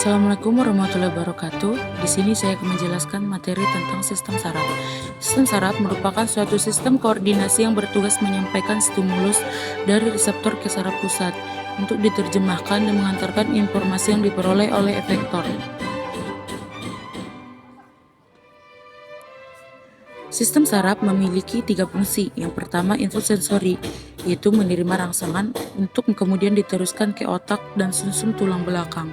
Assalamualaikum warahmatullahi wabarakatuh. Di sini saya akan menjelaskan materi tentang sistem saraf. Sistem saraf merupakan suatu sistem koordinasi yang bertugas menyampaikan stimulus dari reseptor ke saraf pusat untuk diterjemahkan dan mengantarkan informasi yang diperoleh oleh efektor. Sistem saraf memiliki 3 fungsi. Yang pertama, input sensori, yaitu menerima rangsangan untuk kemudian diteruskan ke otak dan sumsum tulang belakang.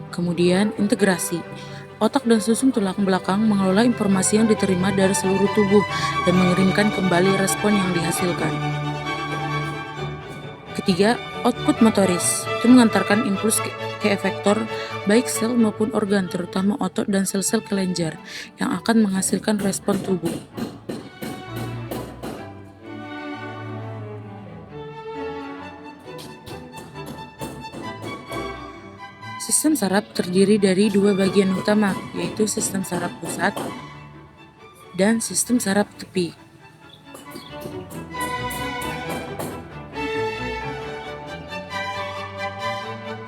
Kemudian, integrasi. Otak dan sumsum tulang belakang mengelola informasi yang diterima dari seluruh tubuh dan mengirimkan kembali respon yang dihasilkan. Ketiga, output motoris. Itu mengantarkan impuls ke efektor, baik sel maupun organ, terutama otot dan sel-sel kelenjar, yang akan menghasilkan respon tubuh. Sistem saraf terdiri dari dua bagian utama, yaitu sistem saraf pusat dan sistem saraf tepi.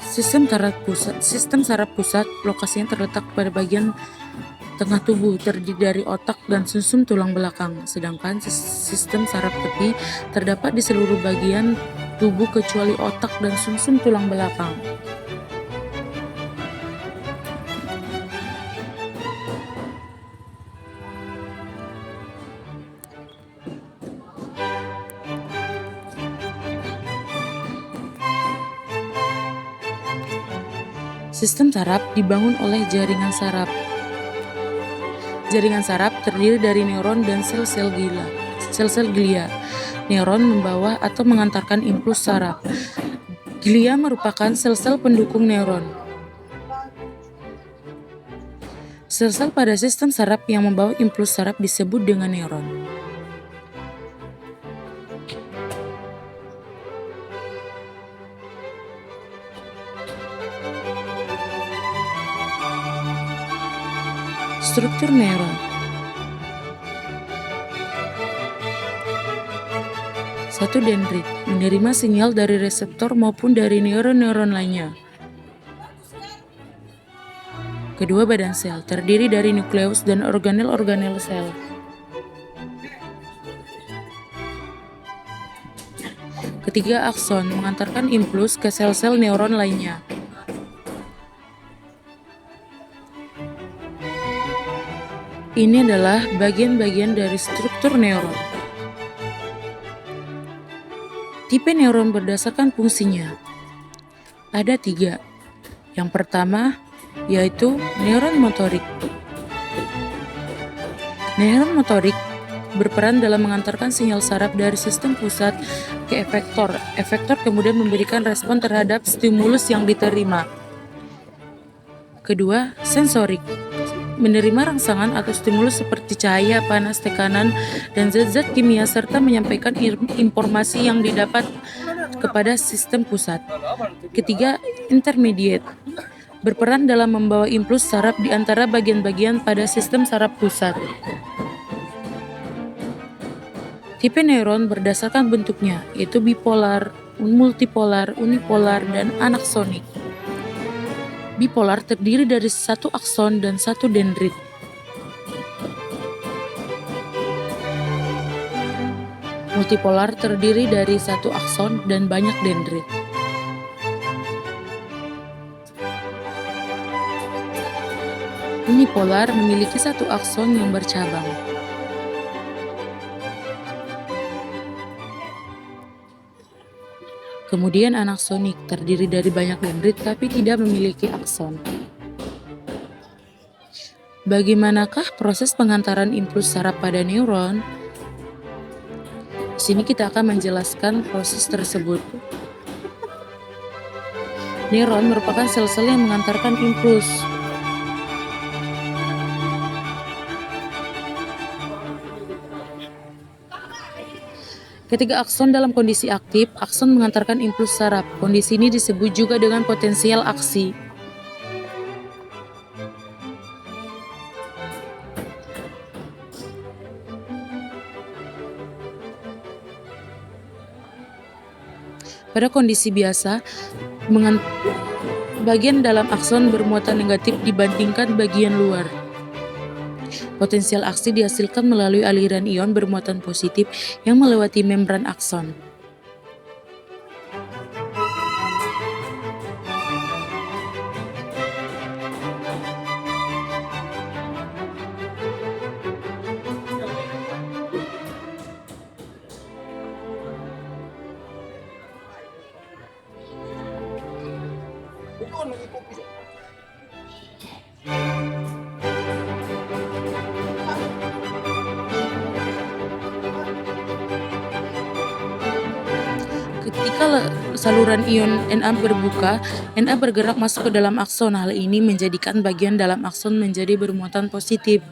Sistem saraf pusat lokasinya terletak pada bagian tengah tubuh, terdiri dari otak dan sumsum tulang belakang, sedangkan sistem saraf tepi terdapat di seluruh bagian tubuh kecuali otak dan sumsum tulang belakang. Sistem saraf dibangun oleh jaringan saraf. Jaringan saraf terdiri dari neuron dan sel-sel glia. Neuron membawa atau mengantarkan impuls saraf. Glia merupakan sel-sel pendukung neuron. Sel-sel pada sistem saraf yang membawa impuls saraf disebut dengan neuron. Struktur neuron. Satu, dendrit, menerima sinyal dari reseptor maupun dari neuron-neuron lainnya. Kedua, badan sel, terdiri dari nukleus dan organel-organel sel. Ketiga, akson, mengantarkan impuls ke sel-sel neuron lainnya. Ini adalah bagian-bagian dari struktur neuron. Tipe neuron berdasarkan fungsinya. Ada 3. Yang pertama, yaitu neuron motorik. Neuron motorik berperan dalam mengantarkan sinyal saraf dari sistem pusat ke efektor. Efektor kemudian memberikan respon terhadap stimulus yang diterima. Kedua, sensorik. Menerima rangsangan atau stimulus seperti cahaya, panas, tekanan, dan zat-zat kimia serta menyampaikan informasi yang didapat kepada sistem pusat. Ketiga, intermediate. Berperan dalam membawa impuls saraf di antara bagian-bagian pada sistem saraf pusat. Tipe neuron berdasarkan bentuknya, yaitu bipolar, multipolar, unipolar, dan anaksonik. Bipolar terdiri dari satu akson dan satu dendrit. Multipolar terdiri dari satu akson dan banyak dendrit. Unipolar memiliki satu akson yang bercabang. Kemudian anaksonik terdiri dari banyak dendrit tapi tidak memiliki akson. Bagaimanakah proses pengantaran impuls saraf pada neuron? Di sini kita akan menjelaskan proses tersebut. Neuron merupakan sel-sel yang mengantarkan impuls. Ketika akson dalam kondisi aktif, akson mengantarkan impuls saraf. Kondisi ini disebut juga dengan potensial aksi. Pada kondisi biasa, bagian dalam akson bermuatan negatif dibandingkan bagian luar. Potensial aksi dihasilkan melalui aliran ion bermuatan positif yang melewati membran akson. Ketika saluran ion Na berbuka, Na bergerak masuk ke dalam akson. Hal ini menjadikan bagian dalam akson menjadi bermuatan positif.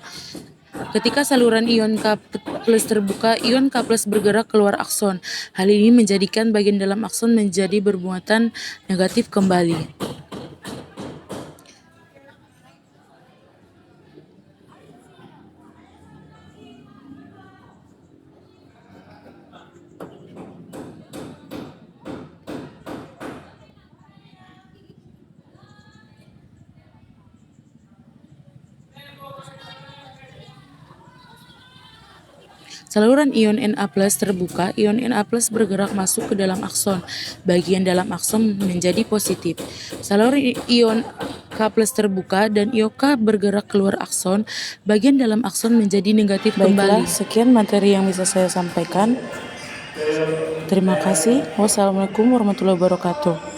Ketika saluran ion K+ terbuka, ion K+ bergerak keluar akson. Hal ini menjadikan bagian dalam akson menjadi bermuatan negatif kembali. Saluran ion Na+ terbuka, ion Na+ bergerak masuk ke dalam akson. Bagian dalam akson menjadi positif. Saluran ion K+ terbuka dan ion K bergerak keluar akson. Bagian dalam akson menjadi negatif kembali. Sekian materi yang bisa saya sampaikan. Terima kasih. Wassalamualaikum warahmatullahi wabarakatuh.